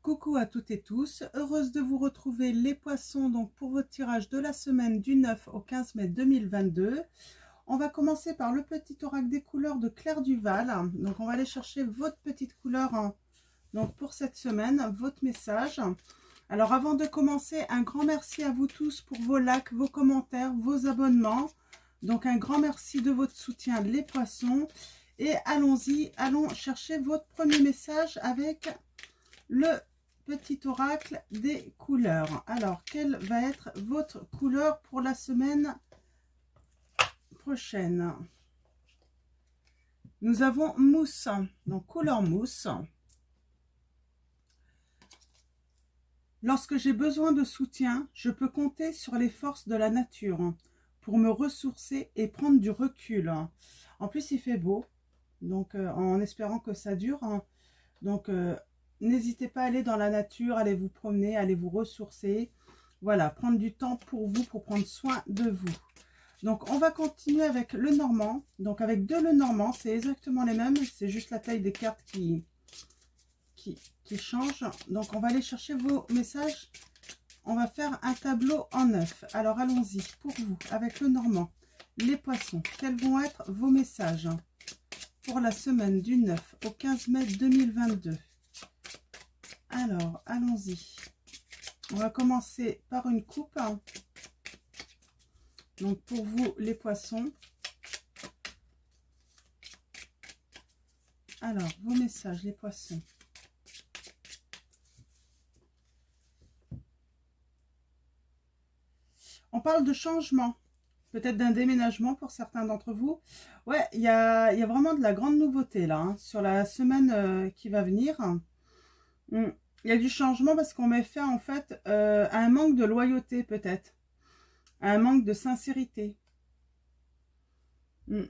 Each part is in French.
Coucou à toutes et tous, heureuse de vous retrouver les poissons donc pour votre tirage de la semaine du 9 au 15 mai 2022. On va commencer par le petit oracle des couleurs de Claire Duval. Donc on va aller chercher votre petite couleur donc pour cette semaine, votre message. Alors avant de commencer, un grand merci à vous tous pour vos likes, vos commentaires, vos abonnements. Donc un grand merci de votre soutien les poissons. Et allons-y, allons chercher votre premier message avec le petit oracle des couleurs. Alors, quelle va être votre couleur pour la semaine prochaine? Nous avons mousse, donc couleur mousse. Lorsque j'ai besoin de soutien, je peux compter sur les forces de la nature pour me ressourcer et prendre du recul. En plus, il fait beau, donc en espérant que ça dure. Donc, n'hésitez pas à aller dans la nature, allez vous promener, allez vous ressourcer. Voilà, prendre du temps pour vous, pour prendre soin de vous. Donc, on va continuer avec le normand. Donc, avec deux le normand, c'est exactement les mêmes. C'est juste la taille des cartes qui change. Donc, on va aller chercher vos messages. On va faire un tableau en 9. Alors, allons-y pour vous, avec le normand. Les poissons, quels vont être vos messages pour la semaine du 9 au 15 mai 2022? Alors, allons-y. On va commencer par une coupe. Donc, pour vous, les poissons. Alors, vos messages, les poissons. On parle de changement. Peut-être d'un déménagement pour certains d'entre vous. Ouais, il y a vraiment de la grande nouveauté là, sur la semaine qui va venir. Il y a du changement parce qu'on met fin en fait à un manque de loyauté peut-être. À un manque de sincérité. Il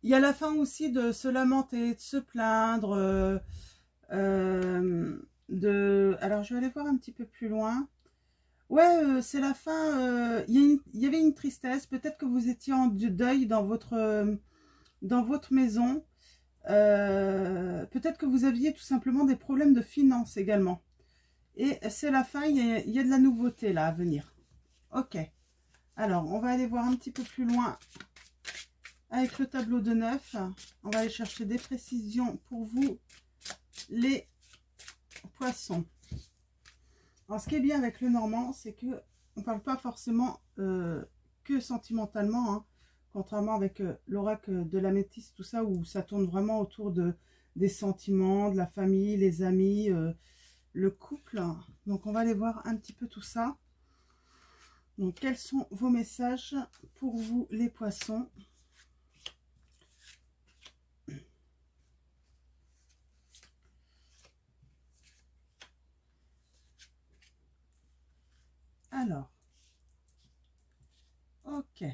y a la fin aussi de se lamenter, de se plaindre. Alors je vais aller voir un petit peu plus loin. Ouais, c'est la fin. Il y avait une tristesse. Peut-être que vous étiez en deuil dans votre maison. Peut-être que vous aviez tout simplement des problèmes de finances également. Et c'est la fin. Il y a de la nouveauté là à venir. Ok. Alors, on va aller voir un petit peu plus loin avec le tableau de 9. On va aller chercher des précisions pour vous, les poissons. Alors, ce qui est bien avec le normand, c'est que on ne parle pas forcément que sentimentalement, hein, contrairement avec l'oracle de la métisse, tout ça, où ça tourne vraiment autour des sentiments, de la famille, les amis, le couple. Donc, on va aller voir un petit peu tout ça. Donc, quels sont vos messages pour vous, les poissons? Alors, ok.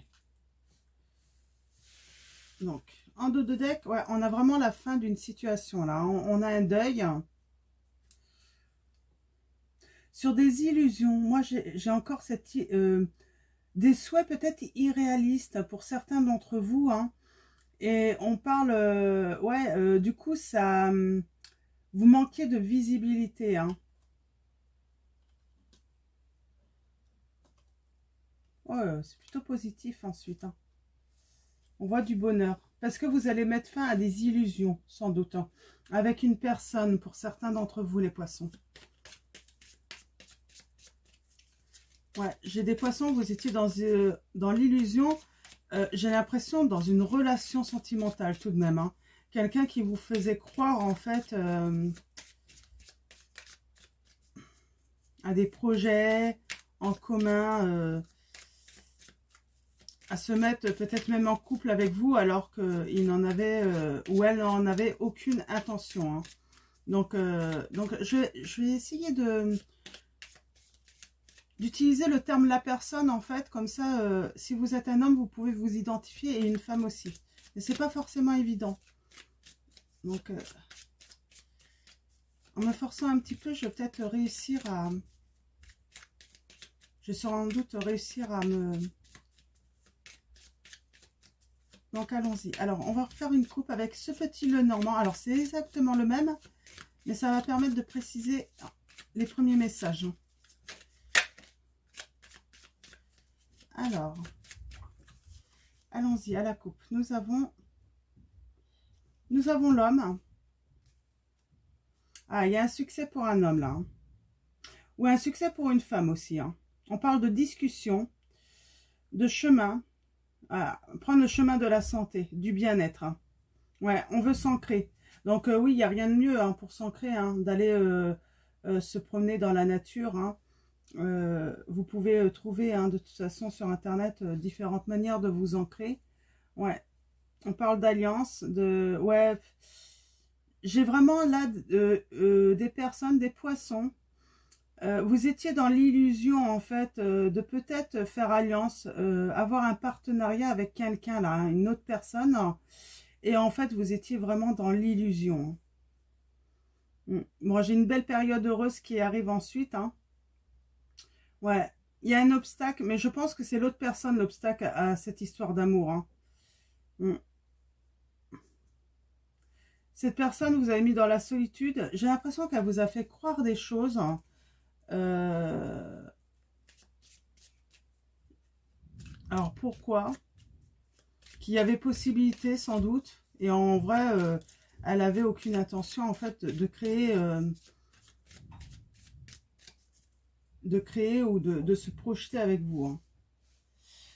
Donc, en dos de deck, ouais, on a vraiment la fin d'une situation là. On a un deuil. Sur des illusions, moi j'ai encore des souhaits peut-être irréalistes pour certains d'entre vous. Hein, et on parle, du coup, ça, vous manquez de visibilité. Hein. Ouais, c'est plutôt positif ensuite. Hein. On voit du bonheur. Parce que vous allez mettre fin à des illusions, sans doute. Hein, avec une personne, pour certains d'entre vous, les poissons. Ouais, j'ai des poissons, vous étiez dans l'illusion. J'ai l'impression dans une relation sentimentale tout de même. Hein. Quelqu'un qui vous faisait croire, en fait, à des projets en commun, à se mettre peut-être même en couple avec vous alors qu'il n'en avait ou elle n'en avait aucune intention. Hein. Donc je vais essayer d'utiliser le terme la personne en fait, comme ça si vous êtes un homme vous pouvez vous identifier et une femme aussi. Mais c'est pas forcément évident. Donc en me forçant un petit peu, je vais peut-être réussir à... Je vais sans doute réussir à me... Donc, allons-y. Alors, on va refaire une coupe avec ce petit le normand. Alors, c'est exactement le même, mais ça va permettre de préciser les premiers messages. Alors, allons-y à la coupe. Nous avons l'homme. Ah, il y a un succès pour un homme là. Hein. Ou un succès pour une femme aussi. Hein. On parle de discussion, de chemin. Ah, prendre le chemin de la santé, du bien-être. Hein. Ouais, on veut s'ancrer. Donc oui, il n'y a rien de mieux hein, pour s'ancrer, hein, d'aller se promener dans la nature. Hein. Vous pouvez trouver hein, de toute façon sur Internet différentes manières de vous ancrer. Ouais, on parle d'alliance, de... Ouais, j'ai vraiment là des personnes, des poissons. Vous étiez dans l'illusion en fait de peut-être faire alliance, avoir un partenariat avec quelqu'un là, hein, une autre personne. Et en fait, vous étiez vraiment dans l'illusion. Moi, j'ai une belle période heureuse qui arrive ensuite. Hein. Ouais, il y a un obstacle, mais je pense que c'est l'autre personne, l'obstacle à cette histoire d'amour. Hein. Cette personne, vous avez mis dans la solitude. J'ai l'impression qu'elle vous a fait croire des choses. Hein. Alors, pourquoi? Qu'il y avait possibilité, sans doute. Et en vrai, elle avait aucune intention, en fait, de créer ou de se projeter avec vous. Hein.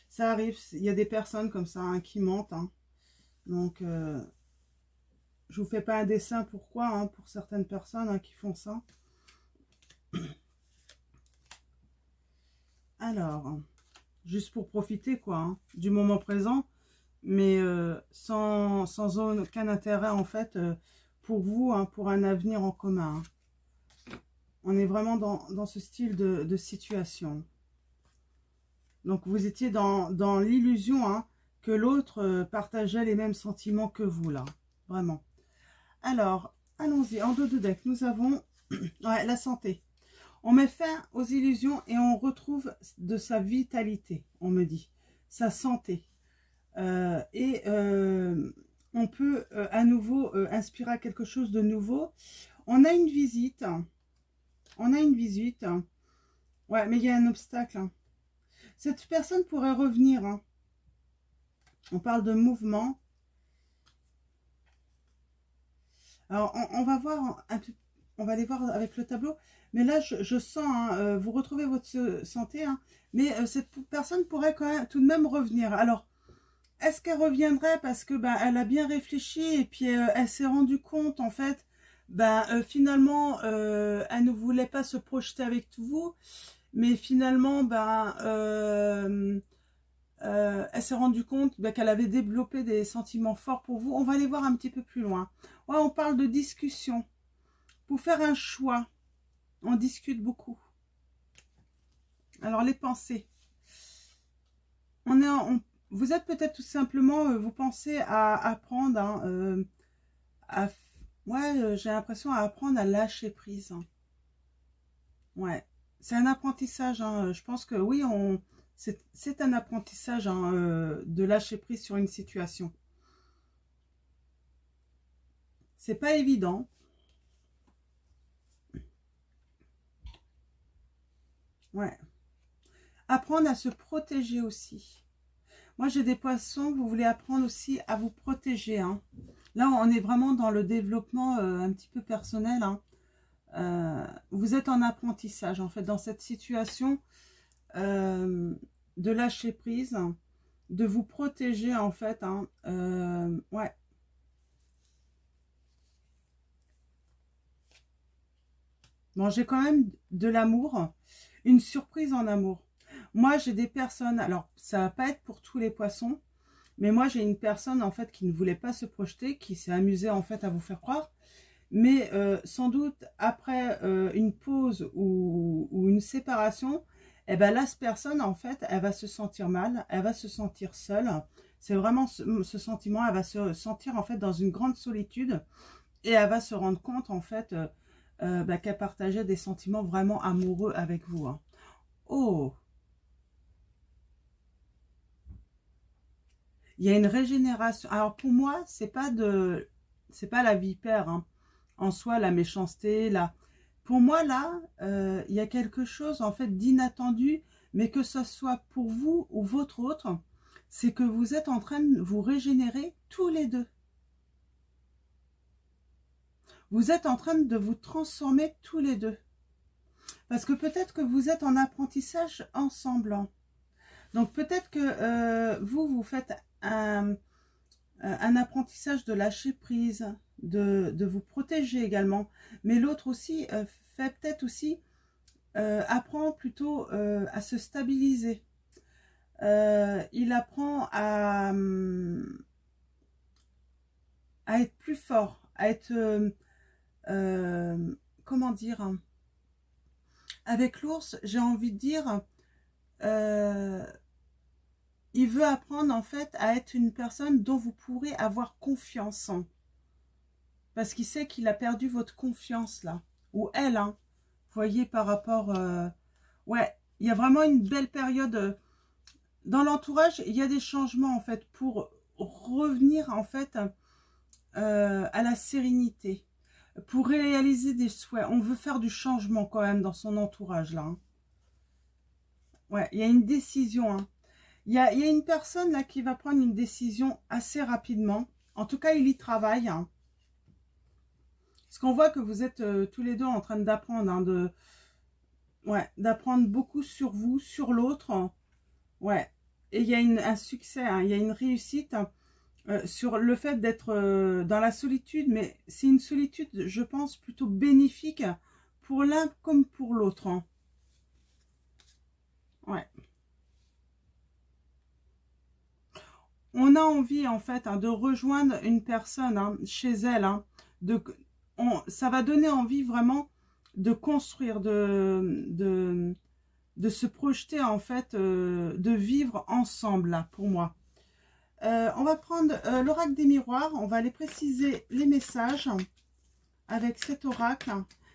Ça arrive, il y a des personnes comme ça hein, qui mentent. Hein. Donc, je vous fais pas un dessin pourquoi, hein, pour certaines personnes hein, qui font ça. Alors, juste pour profiter quoi, hein, du moment présent, mais sans aucun intérêt en fait pour vous, hein, pour un avenir en commun. Hein. On est vraiment dans ce style de situation. Donc vous étiez dans l'illusion hein, que l'autre partageait les mêmes sentiments que vous là, vraiment. Alors, allons-y, en dos de deck, nous avons ouais, la santé. On met fin aux illusions et on retrouve de sa vitalité, on me dit, sa santé. On peut à nouveau inspirer à quelque chose de nouveau. On a une visite. On a une visite. Ouais, mais il y a un obstacle. Hein. Cette personne pourrait revenir. Hein. On parle de mouvement. Alors, on va voir un peu. On va aller voir avec le tableau. Mais là, je sens, hein, vous retrouvez votre santé. Hein, mais cette personne pourrait quand même tout de même revenir. Alors, est-ce qu'elle reviendrait parce que elle a bien réfléchi et puis elle s'est rendue compte en fait finalement elle ne voulait pas se projeter avec vous, mais finalement elle s'est rendue compte qu'elle avait développé des sentiments forts pour vous. On va aller voir un petit peu plus loin. Ouais, on parle de discussion. Pour faire un choix, on discute beaucoup. Alors les pensées. Vous êtes peut-être tout simplement, vous pensez à apprendre, hein, j'ai l'impression à apprendre à lâcher prise. Hein. Ouais, c'est un apprentissage. Hein. Je pense que oui, c'est un apprentissage hein, de lâcher prise sur une situation. C'est pas évident. Ouais. Apprendre à se protéger aussi. Moi, j'ai des poissons, vous voulez apprendre aussi à vous protéger. Hein. Là, on est vraiment dans le développement un petit peu personnel. Hein. Vous êtes en apprentissage, en fait, dans cette situation de lâcher prise, de vous protéger, en fait. Hein. Ouais. Bon, j'ai quand même de l'amour, une surprise en amour. Moi, j'ai des personnes, alors ça va pas être pour tous les poissons, mais moi, j'ai une personne, en fait, qui ne voulait pas se projeter, qui s'est amusée, en fait, à vous faire croire. Mais sans doute, après une pause ou une séparation, eh ben là, cette personne, en fait, elle va se sentir mal, elle va se sentir seule. C'est vraiment ce sentiment, elle va se sentir, en fait, dans une grande solitude. Et elle va se rendre compte, en fait, qu'elle partageait des sentiments vraiment amoureux avec vous. Hein. Oh! Il y a une régénération. Alors pour moi, c'est pas la vipère, hein. En soi, la méchanceté, Pour moi, là, il y a quelque chose, en fait, d'inattendu, mais que ce soit pour vous ou votre autre, c'est que vous êtes en train de vous régénérer tous les deux. Vous êtes en train de vous transformer tous les deux. Parce que peut-être que vous êtes en apprentissage ensemble. Donc peut-être que vous faites un apprentissage de lâcher prise, de vous protéger également. Mais l'autre aussi fait peut-être aussi, apprend plutôt à se stabiliser. Il apprend à être plus fort, à être, comment dire, avec l'ours, j'ai envie de dire, il veut apprendre en fait à être une personne dont vous pourrez avoir confiance. Parce qu'il sait qu'il a perdu votre confiance là. Ou elle, hein. Vous voyez par rapport... ouais, il y a vraiment une belle période. Dans l'entourage, il y a des changements en fait pour revenir en fait à la sérénité. Pour réaliser des souhaits. On veut faire du changement quand même dans son entourage là. Hein. Ouais, il y a une décision. Hein. Il y a une personne là qui va prendre une décision assez rapidement. En tout cas, il y travaille. Hein. Parce qu'on voit que vous êtes tous les deux en train d'apprendre. Hein, d'apprendre beaucoup sur vous, sur l'autre. Ouais. Et il y a un succès, hein, il y a une réussite sur le fait d'être dans la solitude. Mais c'est une solitude, je pense, plutôt bénéfique pour l'un comme pour l'autre. Hein. Ouais. On a envie, en fait, hein, de rejoindre une personne hein, chez elle. Hein, ça va donner envie vraiment de construire, de se projeter, en fait, de vivre ensemble, là, pour moi. On va prendre l'oracle des miroirs. On va aller préciser les messages avec cet oracle.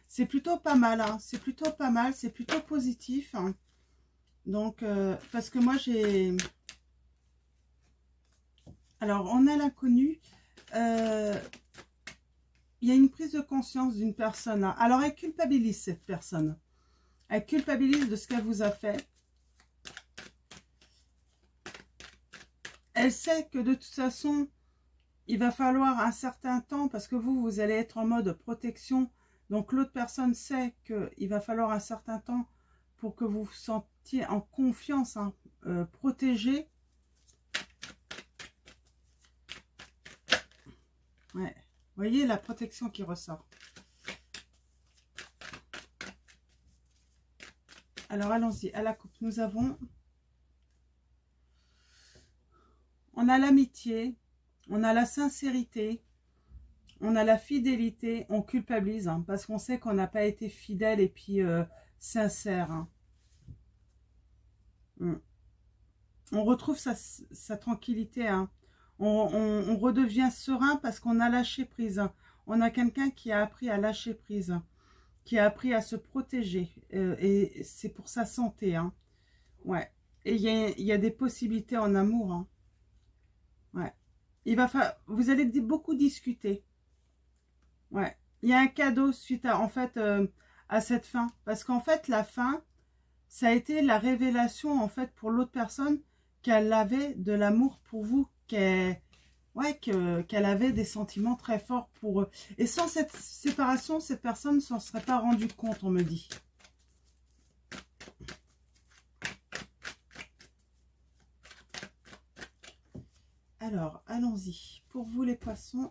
C'est plutôt pas mal. Hein, c'est plutôt pas mal. C'est plutôt positif. Hein. Donc, parce que moi, j'ai... Alors, on a l'inconnu. Il y a une prise de conscience d'une personne. Là. Alors, elle culpabilise cette personne. Elle culpabilise de ce qu'elle vous a fait. Elle sait que de toute façon, il va falloir un certain temps parce que vous allez être en mode protection. Donc, l'autre personne sait qu'il va falloir un certain temps pour que vous vous sentiez en confiance, hein, protégé. Ouais. Vous voyez la protection qui ressort. Alors, allons-y. À la coupe, on a l'amitié, on a la sincérité, on a la fidélité, on culpabilise, hein, parce qu'on sait qu'on n'a pas été fidèle et puis sincère. Hein. On retrouve sa tranquillité, hein. On redevient serein parce qu'on a lâché prise. On a quelqu'un qui a appris à lâcher prise, qui a appris à se protéger. Et c'est pour sa santé. Hein. Ouais. Et il y a des possibilités en amour. Hein. Ouais. Vous allez beaucoup discuter. Ouais. Il y a un cadeau suite à, en fait, à cette fin. Parce qu'en fait, la fin, ça a été la révélation, en fait, pour l'autre personne qu'elle avait de l'amour pour vous, qu'elle avait des sentiments très forts pour eux. Et sans cette séparation, cette personne ne s'en serait pas rendue compte, on me dit. Alors, allons-y. Pour vous, les poissons,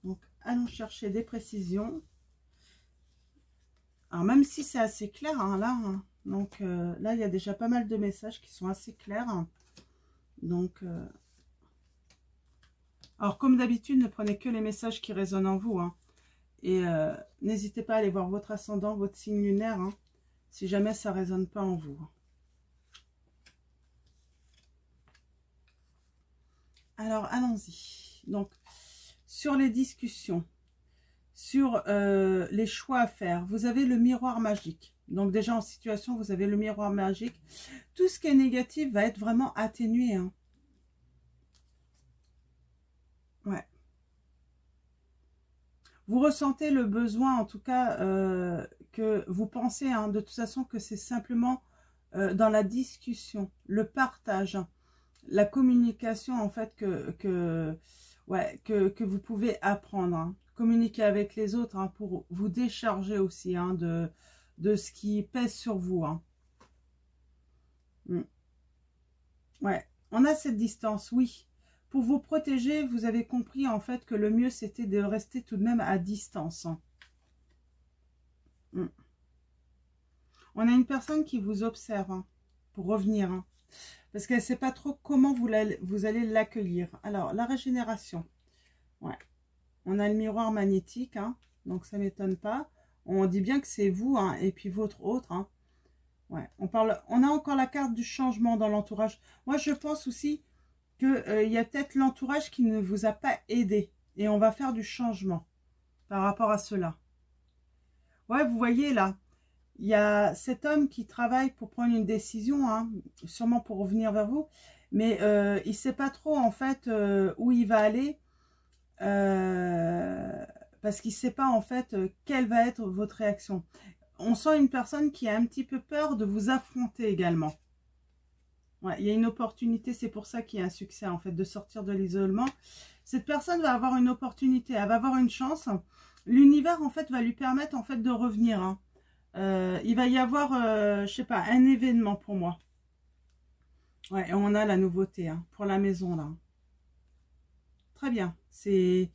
donc, allons chercher des précisions. Alors, même si c'est assez clair, hein, là, hein, donc là, il y a déjà pas mal de messages qui sont assez clairs. Hein. Donc, alors, comme d'habitude, ne prenez que les messages qui résonnent en vous. Hein. Et n'hésitez pas à aller voir votre ascendant, votre signe lunaire, hein, si jamais ça ne résonne pas en vous. Alors, allons-y. Donc, sur les discussions, sur les choix à faire, vous avez le miroir magique. Donc, déjà en situation, vous avez le miroir magique. Tout ce qui est négatif va être vraiment atténué. Hein. Ouais. Vous ressentez le besoin, en tout cas, que vous pensez, hein, de toute façon, que c'est simplement dans la discussion, le partage, hein, la communication, en fait, ouais, que vous pouvez apprendre. Hein. Communiquer avec les autres, hein, pour vous décharger aussi, hein, de ce qui pèse sur vous. Hein. Ouais, on a cette distance, oui. Pour vous protéger, vous avez compris en fait que le mieux c'était de rester tout de même à distance. Hein. On a une personne qui vous observe, hein, pour revenir, hein, parce qu'elle ne sait pas trop comment vous allez l'accueillir. Alors, la régénération. Ouais. On a le miroir magnétique, hein, donc ça ne m'étonne pas. On dit bien que c'est vous, hein, et puis votre autre. Hein. Ouais. On a encore la carte du changement dans l'entourage. Moi, je pense aussi qu'il y a peut-être l'entourage qui ne vous a pas aidé. Et on va faire du changement par rapport à cela. Ouais, vous voyez là, il y a cet homme qui travaille pour prendre une décision, hein, sûrement pour revenir vers vous. Mais il ne sait pas trop en fait où il va aller. Parce qu'il ne sait pas en fait quelle va être votre réaction. On sent une personne qui a un petit peu peur de vous affronter également. Ouais, il y a une opportunité, c'est pour ça qu'il y a un succès en fait, de sortir de l'isolement. Cette personne va avoir une opportunité, elle va avoir une chance. L'univers en fait va lui permettre en fait de revenir. Hein. Il va y avoir, je sais pas, un événement pour moi. Ouais, et on a la nouveauté, hein, pour la maison là. Très bien. Je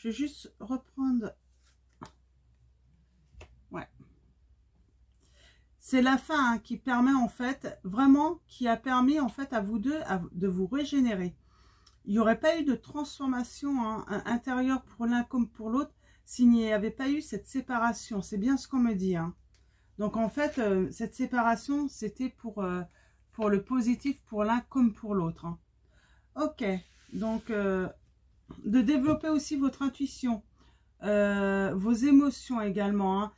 vais juste reprendre. Ouais. C'est la fin, hein, qui permet en fait, vraiment, qui a permis en fait à vous deux de vous régénérer. Il n'y aurait pas eu de transformation, hein, intérieure pour l'un comme pour l'autre s'il n'y avait pas eu cette séparation. C'est bien ce qu'on me dit. Hein. Donc en fait, cette séparation, c'était pour le positif, pour l'un comme pour l'autre. Hein. Ok, donc de développer aussi votre intuition, vos émotions également. Hein.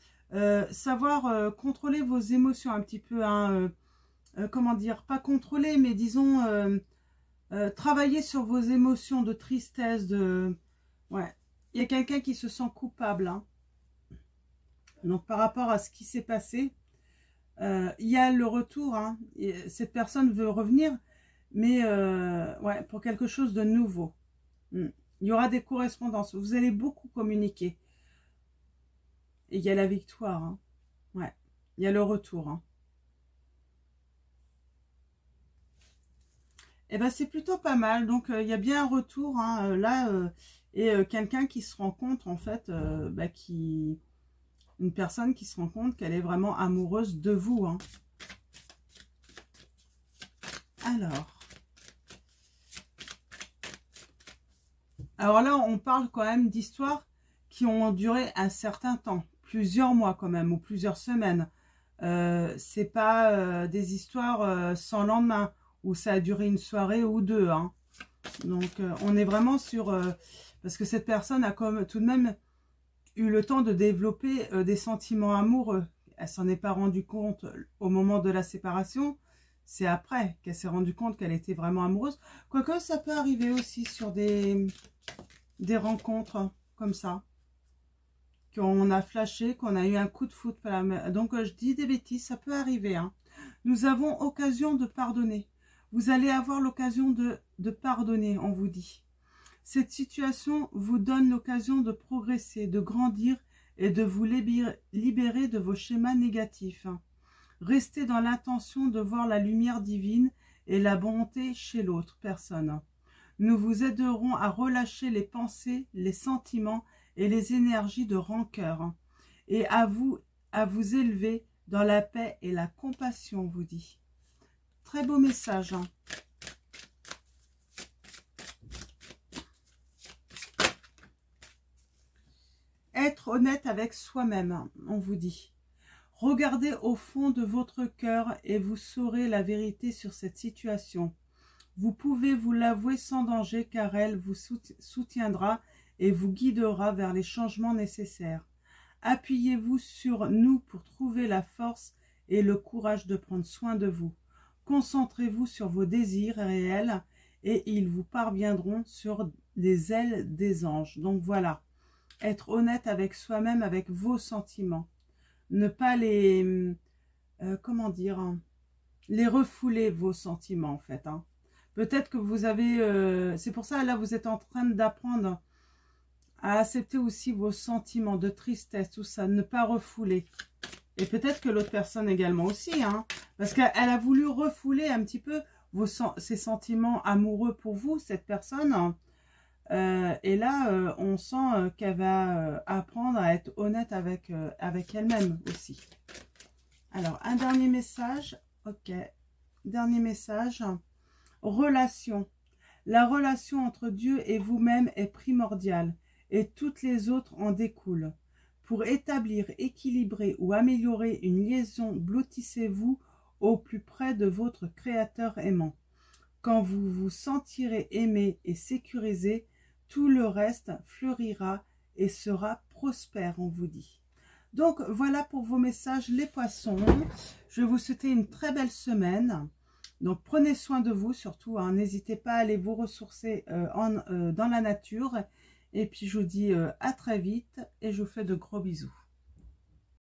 Savoir contrôler vos émotions un petit peu, hein, comment dire, pas contrôler, mais disons travailler sur vos émotions de tristesse, ouais. Il y a quelqu'un qui se sent coupable, hein. Donc par rapport à ce qui s'est passé, il y a le retour, hein. Cette personne veut revenir, mais ouais, pour quelque chose de nouveau. Il y aura des correspondances, vous allez beaucoup communiquer. Et il y a la victoire, hein. Ouais, il y a le retour. Hein. Et ben c'est plutôt pas mal. Donc il y a bien un retour, hein, là, et quelqu'un qui se rend compte en fait, bah, une personne qui se rend compte qu'elle est vraiment amoureuse de vous. Hein. Alors là, on parle quand même d'histoires qui ont duré un certain temps. Plusieurs mois quand même, ou plusieurs semaines. C'est pas des histoires sans lendemain, où ça a duré une soirée ou deux. Hein. Donc on est vraiment sur... parce que cette personne a comme tout de même eu le temps de développer des sentiments amoureux. Elle s'en est pas rendue compte au moment de la séparation. C'est après qu'elle s'est rendue compte qu'elle était vraiment amoureuse. Quoique ça peut arriver aussi sur des rencontres comme ça. Qu'on a flashé, qu'on a eu un coup de foot. Donc je dis des bêtises, ça peut arriver. Hein. Nous avons occasion de pardonner. Vous allez avoir l'occasion de pardonner, on vous dit. Cette situation vous donne l'occasion de progresser, de grandir et de vous libérer de vos schémas négatifs. Restez dans l'intention de voir la lumière divine et la bonté chez l'autre personne. Nous vous aiderons à relâcher les pensées, les sentiments et les énergies de rancœur et à vous élever dans la paix et la compassion, vous dit. Très beau message. Hein. Être honnête avec soi-même, on vous dit. Regardez au fond de votre cœur et vous saurez la vérité sur cette situation. Vous pouvez vous l'avouer sans danger car elle vous soutiendra et vous guidera vers les changements nécessaires. Appuyez-vous sur nous pour trouver la force et le courage de prendre soin de vous. Concentrez-vous sur vos désirs réels et ils vous parviendront sur les ailes des anges. Donc voilà, être honnête avec soi-même, avec vos sentiments. Ne pas les, comment dire, hein, les refouler, vos sentiments, en fait. Hein. Peut-être que vous avez, c'est pour ça, là, vous êtes en train d'apprendre à accepter aussi vos sentiments de tristesse, tout ça, ne pas refouler. Et peut-être que l'autre personne également aussi, hein, parce qu'elle a voulu refouler un petit peu ses sentiments amoureux pour vous, cette personne. Et là, on sent qu'elle va apprendre à être honnête avec elle-même aussi. Alors, un dernier message. Ok. Dernier message. Relation. La relation entre Dieu et vous-même est primordiale et toutes les autres en découlent. Pour établir, équilibrer ou améliorer une liaison, blottissez-vous au plus près de votre Créateur aimant. Quand vous vous sentirez aimé et sécurisé, tout le reste fleurira et sera prospère, on vous dit. Donc, voilà pour vos messages, les poissons. Je vais vous souhaiter une très belle semaine. Donc, prenez soin de vous, surtout. Hein, n'hésitez pas à aller vous ressourcer dans la nature. Et puis, je vous dis à très vite et je vous fais de gros bisous.